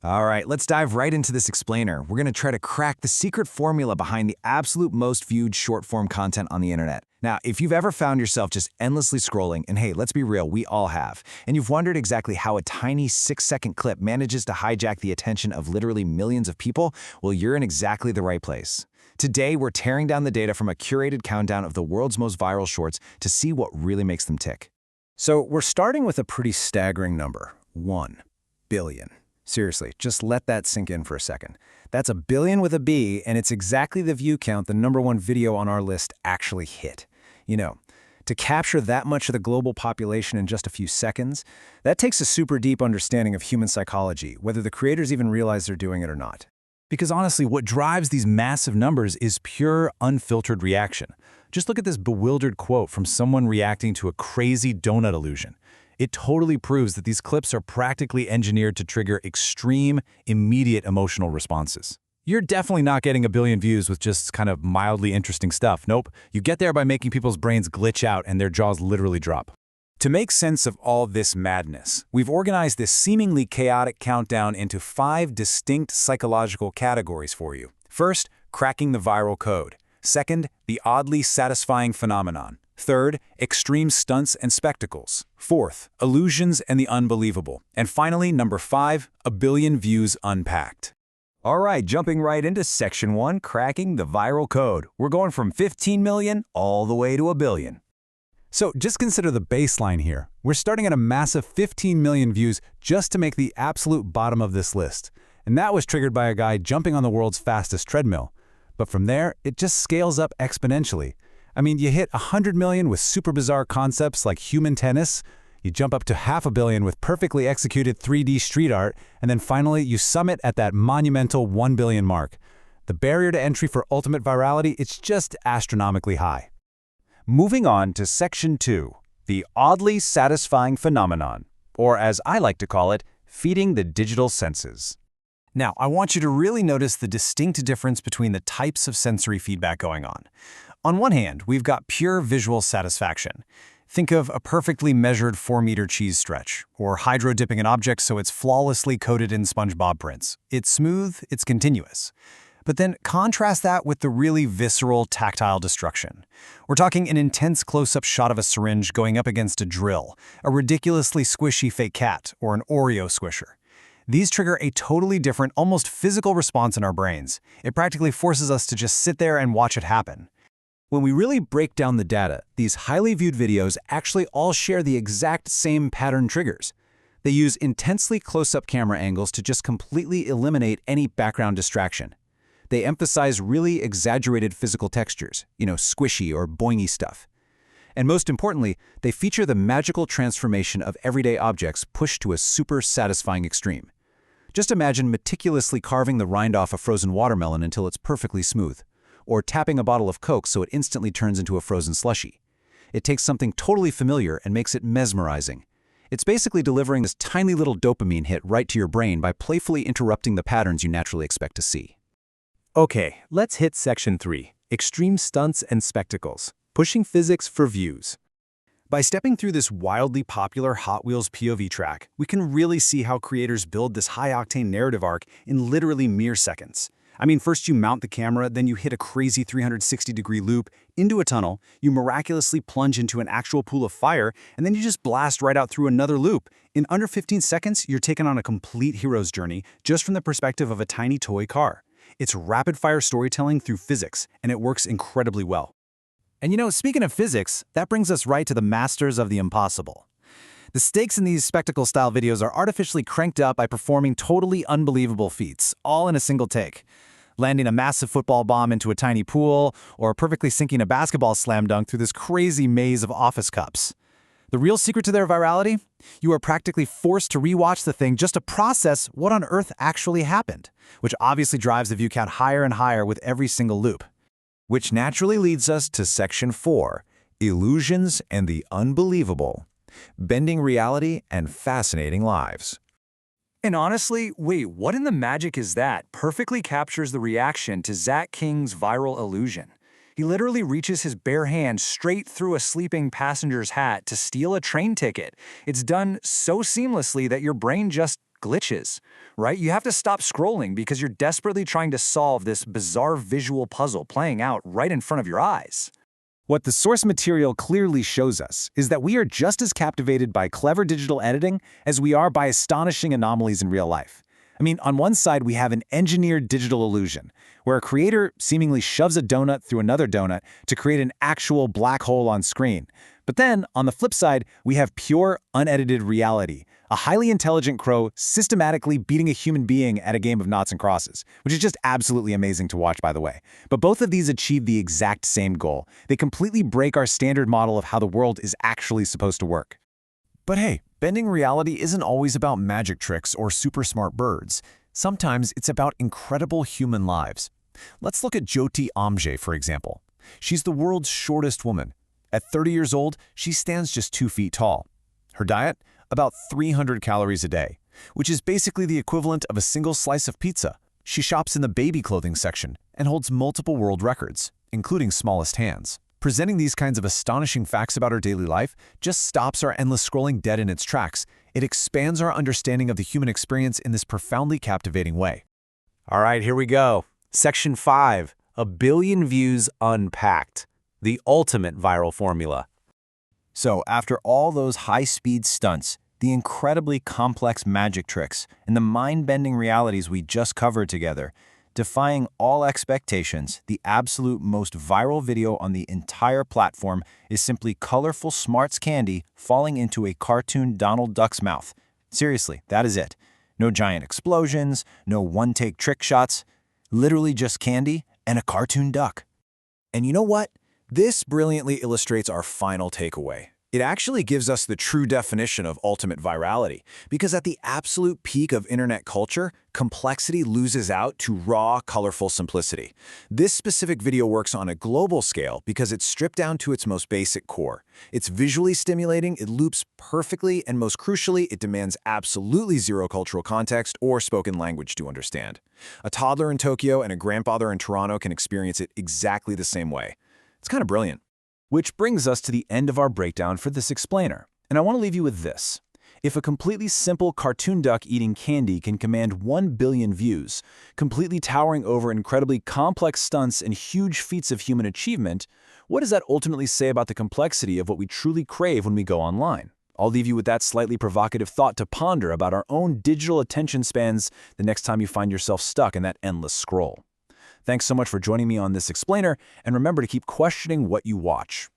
All right, let's dive right into this explainer. We're going to try to crack the secret formula behind the absolute most viewed short-form content on the internet. Now, if you've ever found yourself just endlessly scrolling, and hey, let's be real, we all have, and you've wondered exactly how a tiny 6-second clip manages to hijack the attention of literally millions of people, well, you're in exactly the right place. Today, we're tearing down the data from a curated countdown of the world's most viral shorts to see what really makes them tick. So we're starting with a pretty staggering number, 1 billion. Seriously, just let that sink in for a second. That's a billion with a B, and it's exactly the view count the #1 video on our list actually hit. You know, to capture that much of the global population in just a few seconds, that takes a super deep understanding of human psychology, whether the creators even realize they're doing it or not. Because honestly, what drives these massive numbers is pure, unfiltered reaction. Just look at this bewildered quote from someone reacting to a crazy donut illusion. It totally proves that these clips are practically engineered to trigger extreme, immediate emotional responses. You're definitely not getting a billion views with just kind of mildly interesting stuff. Nope, you get there by making people's brains glitch out and their jaws literally drop. To make sense of all this madness, we've organized this seemingly chaotic countdown into 5 distinct psychological categories for you. First, cracking the viral code. Second, the oddly satisfying phenomenon. Third, extreme stunts and spectacles. Fourth, illusions and the unbelievable. And finally, number 5, a billion views unpacked. All right, jumping right into section 1, cracking the viral code. We're going from 15 million all the way to a billion. So just consider the baseline here. We're starting at a massive 15 million views just to make the absolute bottom of this list. And that was triggered by a guy jumping on the world's fastest treadmill. But from there, it just scales up exponentially. I mean, you hit 100 million with super bizarre concepts like human tennis, you jump up to 500 million with perfectly executed 3D street art, and then finally you summit at that monumental 1 billion mark. The barrier to entry for ultimate virality, it's just astronomically high. Moving on to section 2, the oddly satisfying phenomenon, or as I like to call it, feeding the digital senses. Now, I want you to really notice the distinct difference between the types of sensory feedback going on. On one hand, we've got pure visual satisfaction. Think of a perfectly measured 4-meter cheese stretch, or hydro-dipping an object so it's flawlessly coated in SpongeBob prints. It's smooth, it's continuous. But then contrast that with the really visceral, tactile destruction. We're talking an intense close-up shot of a syringe going up against a drill, a ridiculously squishy fake cat, or an Oreo squisher. These trigger a totally different, almost physical response in our brains. It practically forces us to just sit there and watch it happen. When we really break down the data, these highly viewed videos actually all share the exact same pattern triggers. They use intensely close-up camera angles to just completely eliminate any background distraction. They emphasize really exaggerated physical textures, squishy or boingy stuff. And most importantly, they feature the magical transformation of everyday objects pushed to a super satisfying extreme. Just imagine meticulously carving the rind off a frozen watermelon until it's perfectly smooth, or tapping a bottle of Coke so it instantly turns into a frozen slushie. It takes something totally familiar and makes it mesmerizing. It's basically delivering this tiny little dopamine hit right to your brain by playfully interrupting the patterns you naturally expect to see. Okay, let's hit section 3, extreme stunts and spectacles, pushing physics for views. By stepping through this wildly popular Hot Wheels POV track, we can really see how creators build this high-octane narrative arc in literally mere seconds. I mean, first you mount the camera, then you hit a crazy 360-degree loop into a tunnel, you miraculously plunge into an actual pool of fire, and then you just blast right out through another loop. In under 15 seconds, you're taken on a complete hero's journey just from the perspective of a tiny toy car. It's rapid-fire storytelling through physics, and it works incredibly well. And speaking of physics, that brings us right to the masters of the impossible. The stakes in these spectacle-style videos are artificially cranked up by performing totally unbelievable feats, all in a single take. Landing a massive football bomb into a tiny pool, or perfectly sinking a basketball slam dunk through this crazy maze of office cups. The real secret to their virality? You are practically forced to rewatch the thing just to process what on earth actually happened, which obviously drives the view count higher and higher with every single loop. Which naturally leads us to section 4, illusions and the unbelievable, bending reality and fascinating lives. And honestly, wait, what in the magic is that? Perfectly captures the reaction to Zach King's viral illusion. He literally reaches his bare hand straight through a sleeping passenger's hat to steal a train ticket. It's done so seamlessly that your brain just glitches, right? You have to stop scrolling because you're desperately trying to solve this bizarre visual puzzle playing out right in front of your eyes. What the source material clearly shows us is that we are just as captivated by clever digital editing as we are by astonishing anomalies in real life. I mean, on one side, we have an engineered digital illusion, where a creator seemingly shoves a donut through another donut to create an actual black hole on screen. But then, on the flip side, we have pure, unedited reality, a highly intelligent crow systematically beating a human being at a game of noughts and crosses, which is just absolutely amazing to watch, by the way. But both of these achieve the exact same goal. They completely break our standard model of how the world is actually supposed to work. But hey, bending reality isn't always about magic tricks or super smart birds. Sometimes it's about incredible human lives. Let's look at Jyoti Amje, for example. She's the world's shortest woman. At 30 years old, she stands just 2 feet tall. Her diet? About 300 calories a day, which is basically the equivalent of a single slice of pizza. She shops in the baby clothing section and holds multiple world records, including smallest hands. Presenting these kinds of astonishing facts about our daily life just stops our endless scrolling dead in its tracks. It expands our understanding of the human experience in this profoundly captivating way. All right, here we go. Section 5, a billion views unpacked. The ultimate viral formula. So, after all those high-speed stunts, the incredibly complex magic tricks, and the mind-bending realities we just covered together, defying all expectations, the absolute most viral video on the entire platform is simply colorful smarts candy falling into a cartoon Donald Duck's mouth. Seriously, that is it. No giant explosions, no one-take trick shots, literally just candy and a cartoon duck. And you know what? This brilliantly illustrates our final takeaway. It actually gives us the true definition of ultimate virality, because at the absolute peak of internet culture, complexity loses out to raw, colorful simplicity. This specific video works on a global scale because it's stripped down to its most basic core. It's visually stimulating, it loops perfectly, and most crucially, it demands absolutely zero cultural context or spoken language to understand. A toddler in Tokyo and a grandfather in Toronto can experience it exactly the same way. It's kind of brilliant. Which brings us to the end of our breakdown for this explainer. And I want to leave you with this. If a completely simple cartoon duck eating candy can command 1 billion views, completely towering over incredibly complex stunts and huge feats of human achievement, what does that ultimately say about the complexity of what we truly crave when we go online? I'll leave you with that slightly provocative thought to ponder about our own digital attention spans the next time you find yourself stuck in that endless scroll. Thanks so much for joining me on this explainer, and remember to keep questioning what you watch.